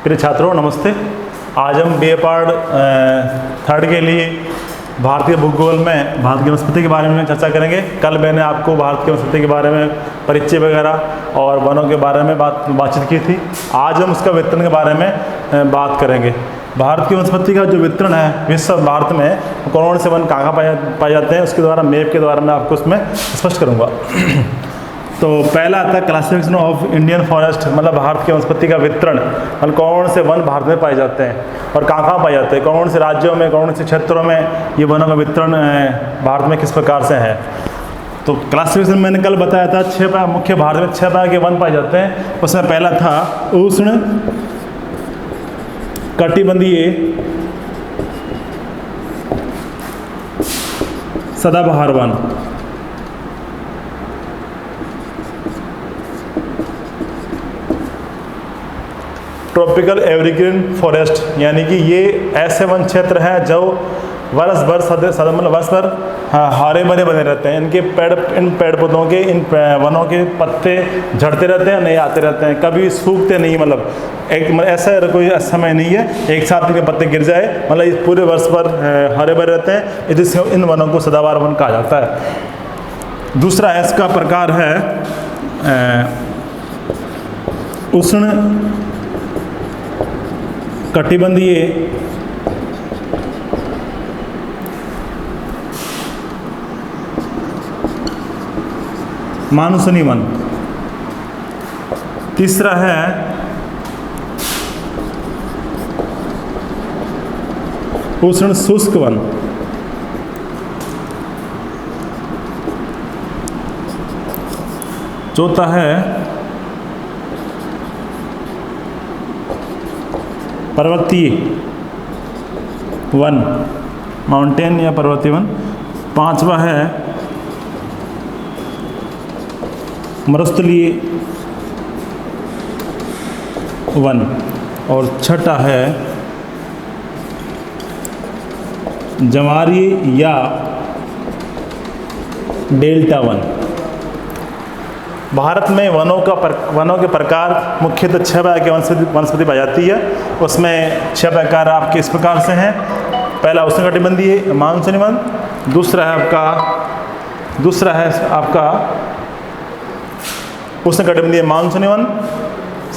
प्रिय छात्रों नमस्ते। आज हम बी ए पार्ट थर्ड के लिए भारतीय भूगोल में भारत की वनस्पति के बारे में चर्चा करेंगे। कल मैंने आपको भारत की वनस्पति के बारे में परिचय वगैरह और वनों के बारे में बातचीत की थी। आज हम उसका वितरण के बारे में बात करेंगे। भारत की वनस्पति का जो वितरण है विश्व भारत में कौन से वन कहाँ पाए जाते हैं उसके द्वारा मैप के द्वारा मैं आपको उसमें स्पष्ट करूँगा। तो पहला आता है क्लासिफिकेशन ऑफ इंडियन फॉरेस्ट, मतलब भारत की वनस्पति का वितरण, मतलब कौन से वन भारत में पाए जाते हैं और कहाँ पाए जाते हैं, कौन से राज्यों में, कौन से क्षेत्रों में ये वनों का वितरण भारत में किस प्रकार से है। तो क्लासिफिकेशन मैंने कल बताया था 6 मुख्य भारत में 6 प्रकार के वन पाए जाते हैं। उसमें पहला था उष्ण कटिबंधीय सदाबहार वन, ट्रॉपिकल एवरग्रीन फॉरेस्ट, यानी कि ये ऐसे वन क्षेत्र हैं जो वर्ष भर हरे भरे बने रहते हैं। इन पेड़ पौधों के, इन वनों के पत्ते झड़ते रहते हैं, नए आते रहते हैं, कभी सूखते नहीं। मतलब ऐसा कोई समय नहीं है एक साथ इनके पत्ते गिर जाए, मतलब इस पूरे वर्ष भर हरे भरे रहते हैं, इससे इन वनों को सदाबहार वन कहा जाता है। दूसरा इसका प्रकार है उष्ण कटिबंधीय मानसूनी वन। तीसरा है उष्ण शुष्क वन। चौथा है पर्वतीय वन, माउंटेन या पर्वतीय वन। पांचवा है मरुस्थलीय वन और छठा है जवारी या डेल्टा वन। भारत में वनों के प्रकार मुख्यतः 6 प्रकार की वनस्पति पाई जाती है। उसमें 6 प्रकार आपके इस प्रकार से हैं। पहला उष्णकटिबंधीय मानसूनी वन, दूसरा है आपका उष्णकटिबंधीय मानसूनी वन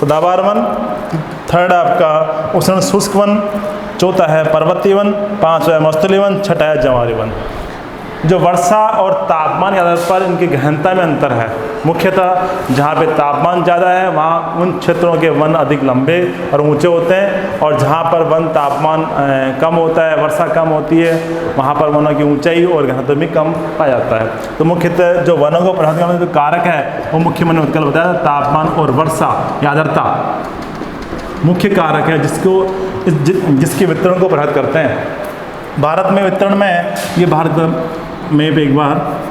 सदाबहार वन, थर्ड आपका उष्ण शुष्क वन, चौथा है पर्वतीय वन, पांचवा है मरुस्थलीय वन, छठा है जवारी वन। जो वर्षा और तापमान के आधार पर इनकी गहनता में अंतर है। मुख्यतः जहाँ पे तापमान ज़्यादा है वहाँ उन क्षेत्रों के वन अधिक लंबे और ऊंचे होते हैं, और जहाँ पर वन तापमान कम होता है, वर्षा कम होती है, वहाँ पर वनों की ऊंचाई और घनत्व भी कम पाया जाता है। तो मुख्यतः जो वनों को प्रभावित करने जो कारक है वो मुख्य मैंने कल बताया, तापमान और वर्षा या आर्द्रता मुख्य कारक है जिसके वितरण को प्रभावित करते हैं। भारत में वितरण में ये भारत में एक बार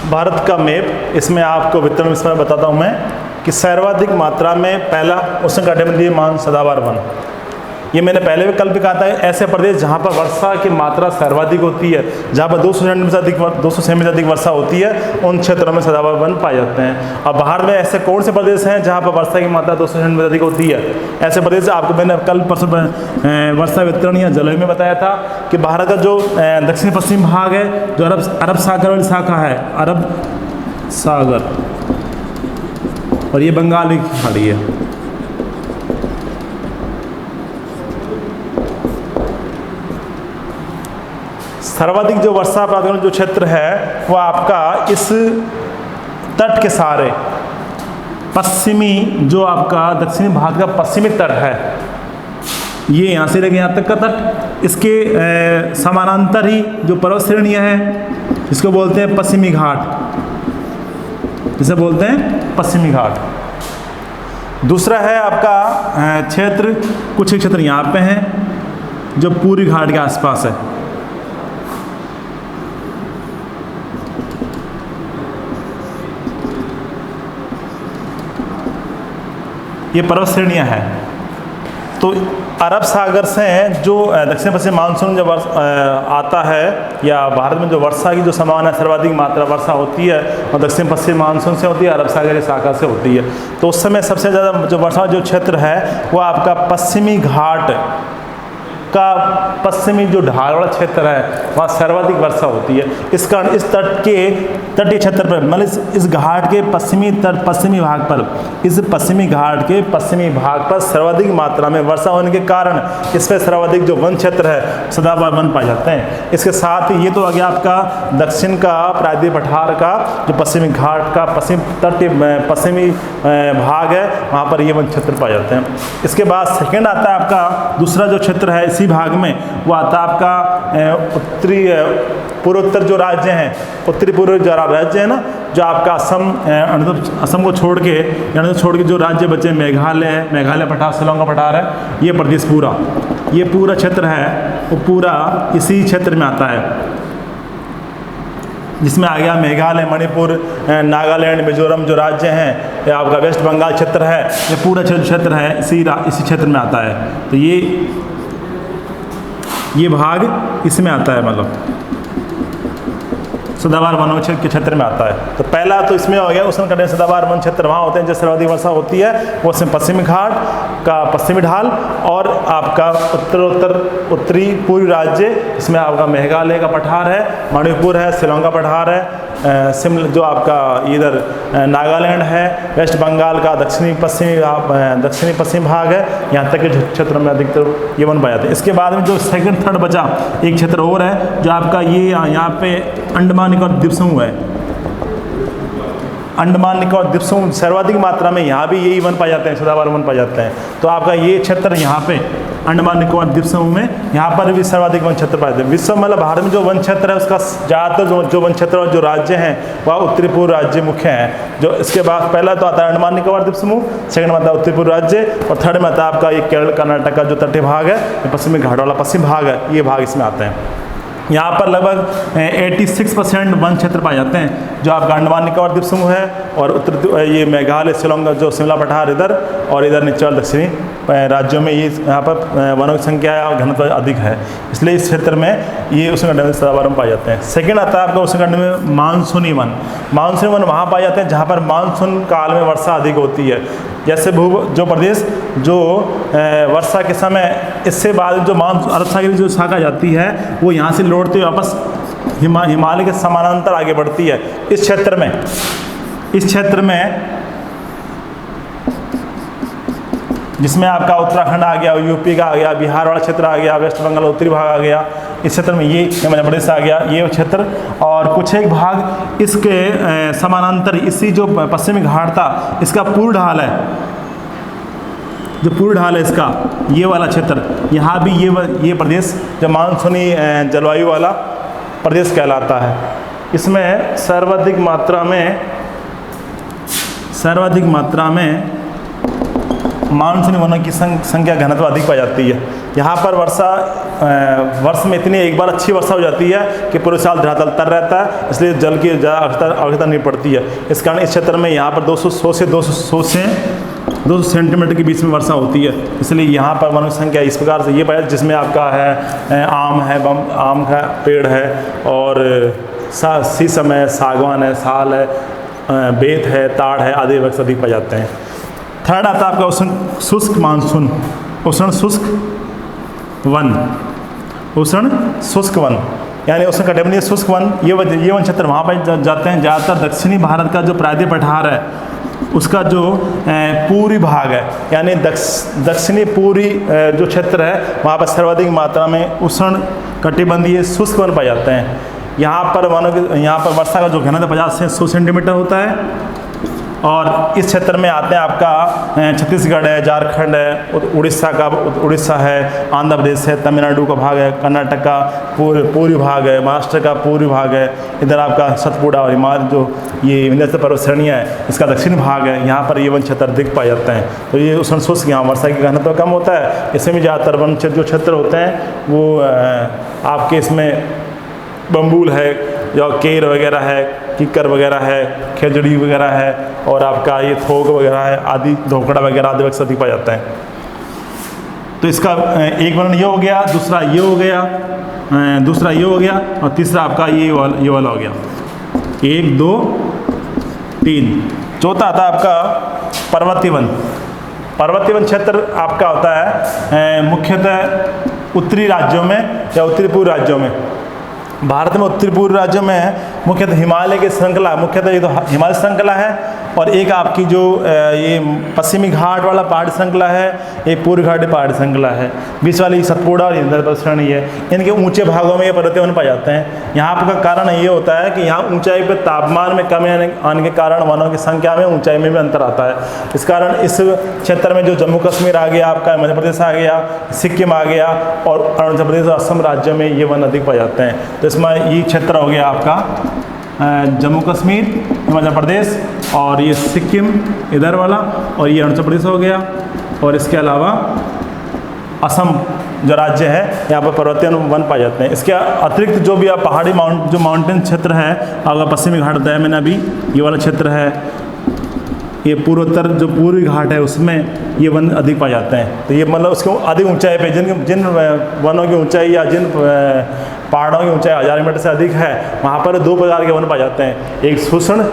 भारत का मैप, इसमें आपको वितरण इसमें बताता हूँ मैं कि सर्वाधिक मात्रा में पहला उष्णकटिबंधीय सदाबहार वन। ये मैंने पहले भी कल भी कहा था, ऐसे प्रदेश जहाँ पर वर्षा की मात्रा सर्वाधिक होती है, जहाँ पर 200 सेमी से अधिक वर्षा होती है, उन क्षेत्रों में सदाबहार वन पाए जाते हैं। अब बाहर में ऐसे कौन से प्रदेश हैं जहाँ पर वर्षा की मात्रा 200 सेमी से अधिक होती है? ऐसे प्रदेश आपको मैंने कल परसों वर्षा वितरण या जलवायु में बताया था कि भारत का जो दक्षिण पश्चिम भाग है, जो अरब सागर वाली शाखा है, अरब सागर, और ये बंगाल की खाड़ी है। सर्वाधिक जो वर्षा प्राप्त करने जो क्षेत्र है वो आपका इस तट के सहारे पश्चिमी, जो आपका दक्षिणी भारत का पश्चिमी तट है, ये यहाँ से लेके यहाँ तक का तट, इसके समानांतर ही जो पर्वत श्रेणियाँ हैं इसको बोलते हैं पश्चिमी घाट, जिसे बोलते हैं पश्चिमी घाट। दूसरा है आपका क्षेत्र, कुछ क्षेत्र यहाँ पे हैं जो पूर्वी घाट के आसपास है। ये पर्वत श्रेणियाँ हैं। तो अरब सागर से जो दक्षिण पश्चिम मानसून जब आता है, या भारत में जो वर्षा की जो संभावना सर्वाधिक मात्रा वर्षा होती है और दक्षिण पश्चिम मानसून से होती है, अरब सागर की शाखा से होती है। तो उस समय सबसे ज़्यादा जो वर्षा जो क्षेत्र है वो आपका पश्चिमी घाट का पश्चिमी जो ढाल वाला क्षेत्र है वहाँ सर्वाधिक वर्षा होती है। इस कारण इस तट के तटीय क्षेत्र पर, मतलब इस घाट के पश्चिमी तट पश्चिमी भाग पर, इस पश्चिमी घाट के पश्चिमी भाग पर सर्वाधिक मात्रा में वर्षा होने के कारण इस पर सर्वाधिक जो वन क्षेत्र है सदाबहार वन पाए जाते हैं। इसके साथ ही ये तो आ गया आपका दक्षिण का प्रायद्वीप पठार का जो पश्चिमी घाट का पश्चिम तटीय पश्चिमी भाग है, वहाँ पर ये वन क्षेत्र पाए जाते हैं। इसके बाद सेकेंड आता है आपका दूसरा जो क्षेत्र है इसी भाग में, वो आता है आपका उत्तरी पूर्वोत्तर जो राज्य हैं, उत्तरी पूर्व जो राज्य है ना, जो आपका असम को छोड़ के जो राज्य बचे, मेघालय है, मेघालय पठार, शिलोंग का पठार है, ये प्रदेश पूरा, ये पूरा क्षेत्र है वो पूरा इसी क्षेत्र में आता है, जिसमें आ गया मेघालय, मणिपुर, नागालैंड, मिजोरम जो राज्य हैं, या आपका वेस्ट बंगाल क्षेत्र है, ये पूरा क्षेत्र है इसी क्षेत्र में आता है। तो ये भाग इसमें आता है, मतलब सदाबहार वन के क्षेत्र में आता है। तो पहला तो इसमें हो गया उष्णकटिबंधीय सदाबहार वन क्षेत्र, वहाँ होते हैं जैसे सर्वाधिक वर्षा होती है, वो उसमें पश्चिमी घाट का पश्चिमी ढाल और आपका उत्तरी पूर्वी राज्य, इसमें आपका मेघालय का पठार है, मणिपुर है, शिलोंग का पठार है, शिमला जो आपका इधर नागालैंड है, वेस्ट बंगाल का दक्षिणी पश्चिम भाग है, यहाँ तक के क्षेत्रों में अधिकतर ये वन पाए जाते हैं। इसके बाद में जो सेकंड थर्ड बचा एक क्षेत्र और है जो आपका ये यहाँ पे अंडमान निकोबार द्वीप समूह है। अंडमान निकोबार द्वीप समूह सर्वाधिक मात्रा में यहाँ भी यही वन पाए जाते हैं, सदाबहार वन पाए जाते हैं। तो आपका ये क्षेत्र यहाँ पे अंडमान निकोबार द्वीप समूह में यहाँ पर भी सर्वाधिक वन क्षेत्र पाए जाते हैं। विश्व मतलब भारत में जो वन क्षेत्र है उसका ज़्यादातर जो वन क्षेत्र और जो राज्य हैं वह उत्तरी पूर्व राज्य मुख्य हैं। जो इसके बाद पहला तो आता है अंडमान निकोबार द्वीप समूह, सेकंड में आता है उत्तरी पूर्व राज्य, और थर्ड में आता है आपका ये केरल कर्नाटक का जो तटीय भाग है, पश्चिमी घाट वाला पश्चिम भाग है, ये भाग इसमें आते हैं। यहाँ पर लगभग 86% वन क्षेत्र पाए जाते हैं, जो आपका अंडमान निकोबार द्वीप समूह है, और उत्तर ये मेघालय, शिलोंग का जो शिमला पठार इधर, और इधर नीचे दक्षिणी राज्यों में ये यहाँ पर वनों की संख्या घनत्व अधिक है, इसलिए इस क्षेत्र में ये उष्णकटिबंधीय सदाबहार वन पाए जाते हैं। सेकेंड आता है आपका उष्णकटिबंधीय में मानसूनी वन। मानसूनी वन वहाँ पाए जाते हैं जहाँ पर मानसून काल में वर्षा अधिक होती है, जैसे जो प्रदेश जो वर्षा के समय इससे बाद जो अरब सागर की जो शाखा जाती है वो यहाँ से लौटते हुए वापस हिमालय के समानांतर आगे बढ़ती है। इस क्षेत्र में जिसमें आपका उत्तराखंड आ गया, यूपी का आ गया, बिहार वाला क्षेत्र आ गया, वेस्ट बंगाल उत्तरी भाग आ गया, इस क्षेत्र में ये मध्य प्रदेश आ गया ये क्षेत्र, और कुछ एक भाग इसके समानांतर इसी जो पश्चिमी घाट था इसका पूर्व ढाल है, जो पूर्व ढाल है इसका ये वाला क्षेत्र, यहाँ भी ये प्रदेश जो मानसूनी जलवायु वाला प्रदेश कहलाता है। इसमें सर्वाधिक मात्रा में मानसूनी वनों की संख्या घनत्व अधिक पाई जाती है। यहाँ पर वर्ष में इतनी एक बार अच्छी वर्षा हो जाती है कि पूरे साल धरातल तर रहता है, इसलिए जल की ज़्यादा आवश्यकता नहीं पड़ती है। इस कारण इस क्षेत्र में यहाँ पर 200 से 200 सेंटीमीटर के बीच में वर्षा होती है, इसलिए यहाँ पर वनों की संख्या इस प्रकार से ये पाया, जिसमें आपका है आम का पेड़ है, और शीशम है, सागवान है, साल है, बेत है, ताड़ है, आदि वृक्ष अधिक पाए जाते हैं। थर्ड आता है आपका उष्ण शुष्क वन, यानी उष्णकटिबंधीय शुष्क वन। ये वन क्षेत्र वहाँ पर जाते हैं। ज़्यादातर दक्षिणी भारत का जो प्रायद्वीप पठार है उसका जो पूर्वी भाग है, यानी दक्षिणी पूर्वी जो क्षेत्र है वहाँ पर सर्वाधिक मात्रा में उष्णकटिबंधीय शुष्क वन पाए जाते हैं। यहाँ पर वर्षा का जो घनत्व 50 से 100 सेंटीमीटर होता है, और इस क्षेत्र में आते हैं आपका छत्तीसगढ़ है, झारखंड है, उड़ीसा का उड़ीसा है, आंध्र प्रदेश है, तमिलनाडु का भाग है, कर्नाटक का पूर्वी भाग है, महाराष्ट्र का पूर्वी भाग है, इधर आपका सतपुड़ा और हिमालय जो ये विंध्याचल पर्वत श्रेणियाँ है इसका दक्षिण भाग है। यहाँ पर ये वन क्षेत्र अधिक पाए जाते हैं। तो ये उष्ण शुष्क, यहाँ वर्षा की घनत्व कम होता है। इसमें भी ज़्यादातर वन जो क्षेत्र होते हैं वो आपके इसमें बम्बूल है या केर वगैरह है, किक्कर वगैरह है, खेजड़ी वगैरह है और आपका ये थोक वगैरह है आदि, धोकड़ा वगैरह आदि वृक्ष अधिक पाया जाता है। तो इसका एक वर्णन ये हो गया, दूसरा ये हो गया, दूसरा ये हो गया और तीसरा आपका ये वाला हो गया। 1 2 3। चौथा आता है आपका पर्वतीय वन। पर्वतीय वन क्षेत्र आपका होता है मुख्यतः उत्तरी राज्यों में या उत्तरी पूर्व राज्यों में। भारत में उत्तरी पूर्व राज्यों में मुख्यतः हिमालय की श्रृंखला, मुख्यतः ये तो हिमालय श्रृंखला है और एक आपकी जो ये पश्चिमी घाट वाला पहाड़ी श्रृंखला है, एक पूर्वी घाटी पहाड़ी श्रृंखला है, बीच वाली सतपुड़ा और हिमालय पर्वत श्रेणी है। इनके ऊंचे भागों में ये पर्वतीय वन पाए जाते हैं। यहाँ का कारण ये होता है कि यहाँ ऊंचाई पर तापमान में कमी आने के कारण वनों की संख्या में ऊंचाई में भी अंतर आता है। इस कारण इस क्षेत्र में जो जम्मू कश्मीर आ गया, आपका मध्य प्रदेश आ गया, सिक्किम आ गया और अरुणाचल प्रदेश और असम राज्यों में ये वन अधिक पाए जाते हैं। तो इसमें ये क्षेत्र हो गया आपका जम्मू कश्मीर, हिमाचल प्रदेश और ये सिक्किम इधर वाला और ये अरुणाचल प्रदेश हो गया और इसके अलावा असम जो राज्य है यहाँ पर पर्वतीय वन पाए जाते हैं। इसके अतिरिक्त जो भी आप पहाड़ी जो माउंटेन क्षेत्र है, अगर पश्चिमी घाट बताया मैंने अभी, ये वाला क्षेत्र है, ये पूर्वोत्तर जो पूर्वी घाट है उसमें ये वन अधिक पाए जाते हैं। तो ये मतलब उसको अधिक ऊंचाई पे जिन वनों की ऊंचाई या जिन पहाड़ों की ऊंचाई 1000 मीटर से अधिक है वहाँ पर 2 प्रकार के वन पाए जाते हैं। एक शुष्ण,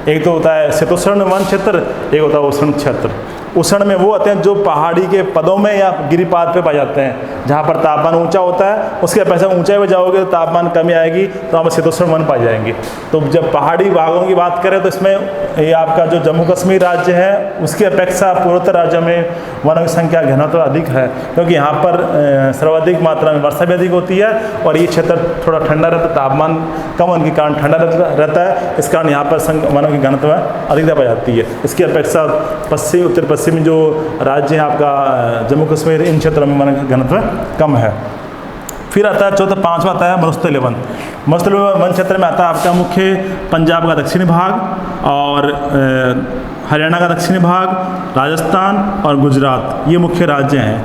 एक तो होता है शीतोष्ण वन क्षेत्र, एक होता है उष्ण क्षेत्र। उष्ण में वो आते हैं जो पहाड़ी के पदों में या गिरिपाद पे पाए जाते हैं, जहाँ पर तापमान ऊंचा होता है। उसके पैसा ऊंचाई पे जाओगे तो तापमान कमी आएगी, तो वहाँ पर शीतोष्ण वन पाए जाएंगे। तो जब पहाड़ी भागों की बात करें तो इसमें ये आपका जो जम्मू कश्मीर राज्य है उसकी अपेक्षा पूर्वोत्तर राज्यों में वनों की संख्या घनत्व अधिक है, क्योंकि यहाँ पर सर्वाधिक मात्रा में वर्षा भी अधिक होती है और ये क्षेत्र थोड़ा ठंडा रहता है, तापमान कम होने के कारण ठंडा रहता है। इस कारण यहाँ पर वनों की घनत्व अधिकता पाई जाती है। इसकी अपेक्षा उत्तर पश्चिमी जो राज्य है आपका जम्मू कश्मीर, इन क्षेत्रों में वन घनत्व कम है। फिर आता है चौथा, पांचवा आता है मरुस्थलीय वन। मरुस्थलीय वन क्षेत्र में आता है आपका मुख्य पंजाब का दक्षिणी भाग और हरियाणा का दक्षिणी भाग, राजस्थान और गुजरात, ये मुख्य राज्य हैं।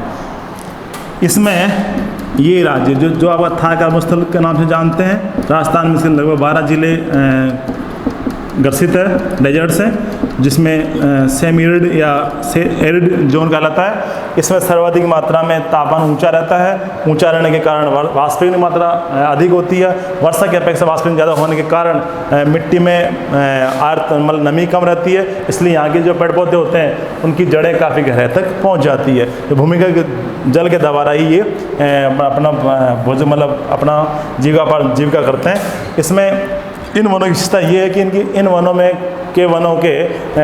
इसमें ये राज्य जो आप थार का मरुस्थल के नाम से जानते हैं, राजस्थान में इसके लगभग 12 जिले ग्रसित है डेजर्ट्स हैं, जिसमें सेमी एरिड या एरिड जोन कहलाता है। इसमें सर्वाधिक मात्रा में तापमान ऊंचा रहता है। ऊंचा रहने के कारण वाष्पीकरण की मात्रा अधिक होती है। वर्षा की अपेक्षा वाष्पीकरण ज़्यादा होने के कारण मिट्टी में मतलब नमी कम रहती है, इसलिए यहाँ के जो पेड़ पौधे होते हैं उनकी जड़ें काफ़ी गहराई तक पहुँच जाती है। तो भूमिगत जल के द्वारा ही ये अपना भोजन मतलब अपना जीविका करते हैं। इसमें इन वनों की विशेषता ये है कि इन वनों के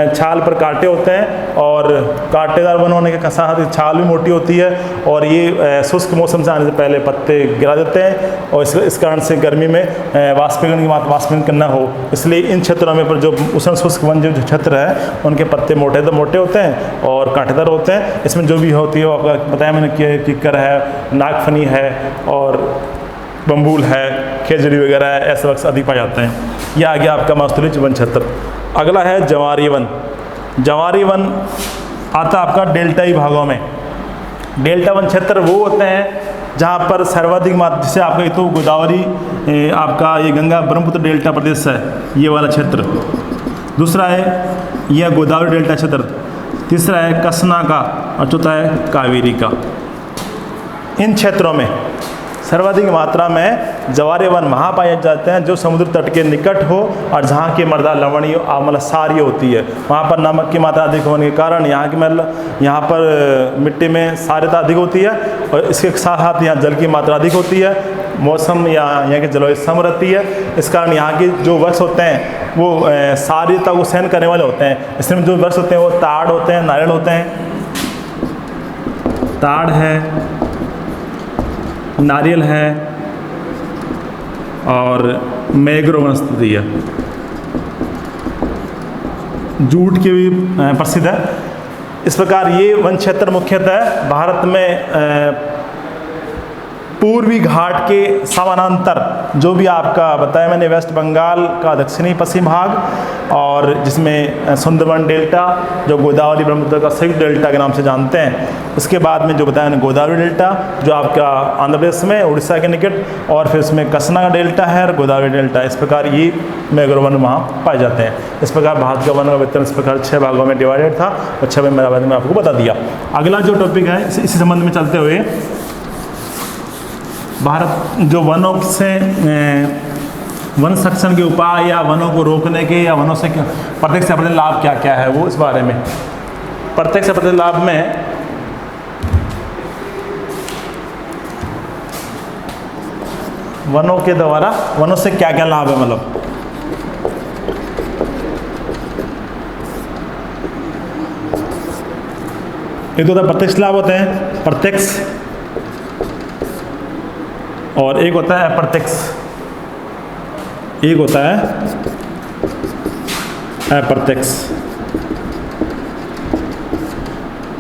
छाल पर कांटे होते हैं और कांटेदार वन होने के साथ छाल भी मोटी होती है और ये शुष्क मौसम से आने से पहले पत्ते गिरा देते हैं और इस कारण से गर्मी में वाष्पीकरण करना हो, इसलिए इन क्षेत्रों में पर जो उष्ण शुष्क वन जो क्षेत्र है उनके पत्ते मोटे होते हैं और कांटेदार होते हैं। इसमें जो भी होती है वो आपका बताया मैंने कि किक्कर है, नागफनी है और बम्बूल है, खेजड़ी वगैरह है, ऐसे वृक्ष अधिक पाए जाते हैं। यह आ गया आपका मरुस्थलीय वन क्षेत्र। अगला है जवारी वन। जवारी वन आता आपका डेल्टाई भागों में। डेल्टा वन क्षेत्र वो होते हैं जहाँ पर सर्वाधिक मात्रा, जैसे आपका ये तो गोदावरी आपका ये गंगा ब्रह्मपुत्र डेल्टा प्रदेश है, ये वाला क्षेत्र। दूसरा है यह गोदावरी डेल्टा क्षेत्र। तीसरा है कसना का और चौथा है कावेरी का। इन क्षेत्रों में सर्वाधिक मात्रा में जवारी वन वहाँ पाए जाते हैं जो समुद्र तट के निकट हो और जहाँ की मृदा लवणीय मतलब सारी होती है। वहाँ पर नमक की मात्रा अधिक होने के कारण यहाँ पर मिट्टी में सार्यता अधिक होती है और इसके साथ साथ यहाँ जल की मात्रा अधिक होती है। मौसम या यहाँ की जलवायु सम रहती है, इस कारण यहाँ के जो वृक्ष होते हैं वो सार्यता को सहन करने वाले होते हैं। इसमें जो वृक्ष होते हैं वो ताड़ होते हैं, नारियल होते हैं, ताड़ है, नारियल है और मैंग्रोव वनस्पति है। जूट की भी प्रसिद्ध है। इस प्रकार ये वन क्षेत्र मुख्यतः भारत में पूर्वी घाट के समानांतर, जो भी आपका बताया मैंने, वेस्ट बंगाल का दक्षिणी पश्चिम भाग और जिसमें सुंदरबन डेल्टा, जो गोदावरी ब्रह्मपुत्र का संयुक्त डेल्टा के नाम से जानते हैं, उसके बाद में जो बताया मैंने गोदावरी डेल्टा जो आपका आंध्र प्रदेश में उड़ीसा के निकट, और फिर उसमें कसना का डेल्टा है और गोदावरी डेल्टा। इस प्रकार ये मैंग्रोव वन वहाँ पाए जाते हैं। इस प्रकार भारत का वन का वितरण इस प्रकार 6 भागों में डिवाइडेड था और 6 में मैंने आपको बता दिया। अगला जो टॉपिक है इसी संबंध में चलते हुए, भारत जो वनों से वन संरक्षण के उपाय या वनों को रोकने के या वनों से प्रत्यक्ष या अप्रत्यक्ष लाभ क्या क्या है, वो इस बारे में। प्रत्यक्ष अप्रत्यक्ष लाभ में वनों के द्वारा वनों से क्या क्या लाभ है, मतलब एक तो प्रत्यक्ष लाभ होते हैं, प्रत्यक्ष, और एक होता है अप्रत्यक्ष। एक होता है अप्रत्यक्ष।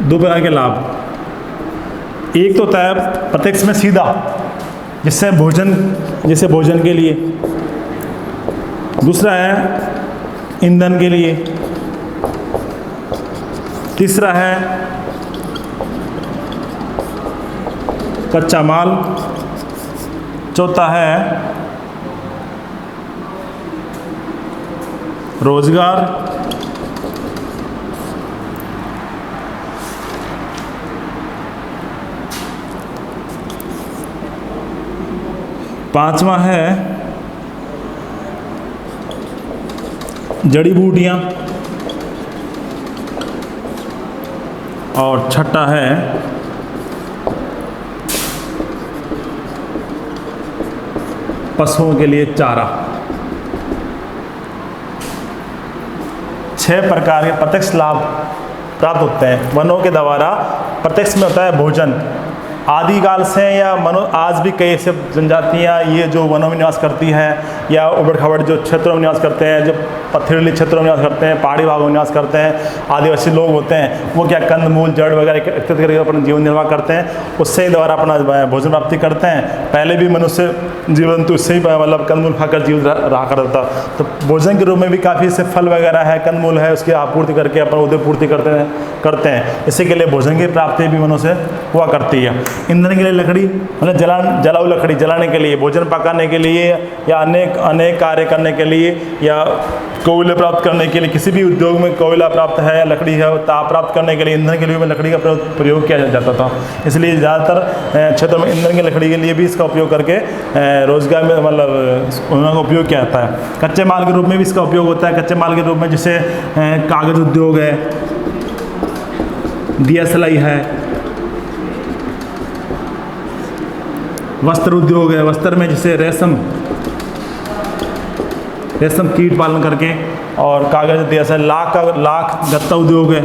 2 प्रकार के लाभ। एक तो होता है प्रत्यक्ष में सीधा, जिससे भोजन, जैसे भोजन के लिए। दूसरा है ईंधन के लिए। तीसरा है कच्चा माल। चौथा है रोजगार। पांचवा है जड़ी बूटियां। और छठा है पशुओं के लिए चारा। 6 प्रकार के प्रत्यक्ष लाभ प्राप्त होते हैं वनों के द्वारा। प्रत्यक्ष में होता है भोजन। आदिकाल से या मनो आज भी कई ऐसे जनजातियाँ ये जो वनों में निवास करती हैं या उबड़ खाबड़ जो क्षेत्रों में निवास करते हैं, जो पथरीली क्षेत्रों में निवास करते हैं, पहाड़ी भागों में निवास करते हैं, आदिवासी लोग होते हैं, वो क्या कंदमूल जड़ वगैरह एकत्रित करके अपना जीवन निर्वाह करते हैं, उससे द्वारा अपना भोजन प्राप्ति करते हैं। पहले भी मनुष्य जीवन तो इससे ही मतलब कंदमूल खाकर जीवन रहा करता था। तो भोजन के रूप में भी काफ़ी से फल वगैरह है, कंदमूल है, उसकी आपूर्ति करके अपना उदय पूर्ति करते हैं। इसी के लिए भोजन की प्राप्ति भी मनुष्य हुआ करती है। ईंधन के लिए लकड़ी, मतलब जलाऊ लकड़ी जलाने के लिए, भोजन पकाने के लिए या अनेक कार्य करने के लिए या कोयले प्राप्त करने के लिए, किसी भी उद्योग में कोयला प्राप्त है, लकड़ी है, ताप प्राप्त करने के लिए ईंधन के लिए में लकड़ी का प्रयोग किया जाता था। इसलिए ज़्यादातर क्षेत्रों में ईंधन की लकड़ी के लिए भी इसका उपयोग करके रोजगार में मतलब उनका उपयोग किया जाता है। कच्चे माल के रूप में भी इसका उपयोग होता है। कच्चे माल के रूप में जैसे कागज़ उद्योग है, दिया सिलाई है, वस्त्र उद्योग है। वस्त्र में जैसे रेशम कीट पालन करके, और कागज़ दिया से लाख गत्ता उद्योग है,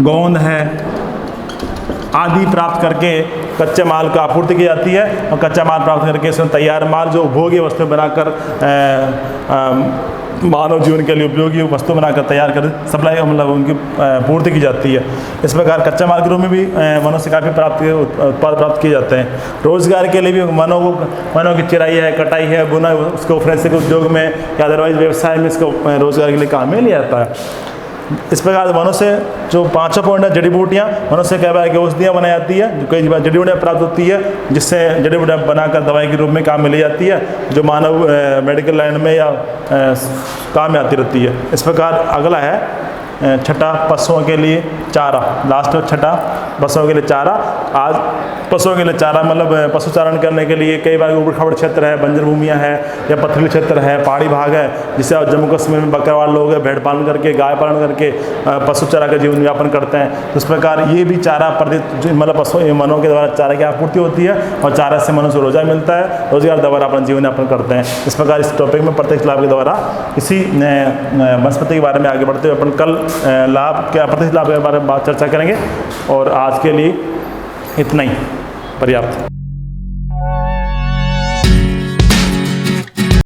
गोंद है आदि प्राप्त करके कच्चे माल का आपूर्ति की जाती है। और कच्चा माल प्राप्त करके इसमें तैयार माल जो उपभोग्य वस्तु बनाकर मानव जीवन के लिए उपयोगी वस्तु बनाकर तैयार कर सप्लाई मतलब उनकी पूर्ति की जाती है। इस प्रकार कच्चा माल के रूप में भी वनों से काफ़ी उत्पाद प्राप्त किए जाते हैं। रोजगार के लिए भी वनों की चिराई है, कटाई है, बुनाई, उसको फोरेंसिक उद्योग में या अदरवाइज व्यवसाय में इसको रोजगार के लिए काम में लिया जाता है। इस प्रकार वनों से जो 5वां पॉइंट है जड़ी बूटियाँ, वनों से क्या है कि औषधियाँ बनाई जाती है, जो कई जड़ी बूटियाँ प्राप्त होती है, जिससे जड़ी बूटियाँ बनाकर दवाई के रूप में काम में ली जाती है, जो मानव मेडिकल लाइन में या काम में आती रहती है। इस प्रकार अगला है छठा पशुओं के लिए चारा। लास्ट में छठा पशुओं के लिए चारा। आज पशुओं के लिए चारा मतलब पशु चारण करने के लिए कई बार उबड़ खाबड़ क्षेत्र है, बंजर भूमियाँ है या पथरीली क्षेत्र है, पहाड़ी भाग है, जिससे जम्मू कश्मीर में बकरवाल लोग हैं, भेड़ पालन करके, गाय पालन करके पशु चारा का जीवन यापन करते हैं। तो इस प्रकार ये भी चारा मतलब पशु वनों के द्वारा चारा की आपूर्ति होती है और चारा से मनुष्य को रोजगार मिलता है, रोजगार द्वारा अपना जीवन यापन करते हैं। इस प्रकार इस टॉपिक में प्रत्यक्ष लाभ के द्वारा इसी वनस्पति के बारे में आगे बढ़ते हुए अपन कल लाभ क्या प्रत्यक्ष लाभ के बारे में चर्चा करेंगे। और आज के लिए इतना ही पर्याप्त।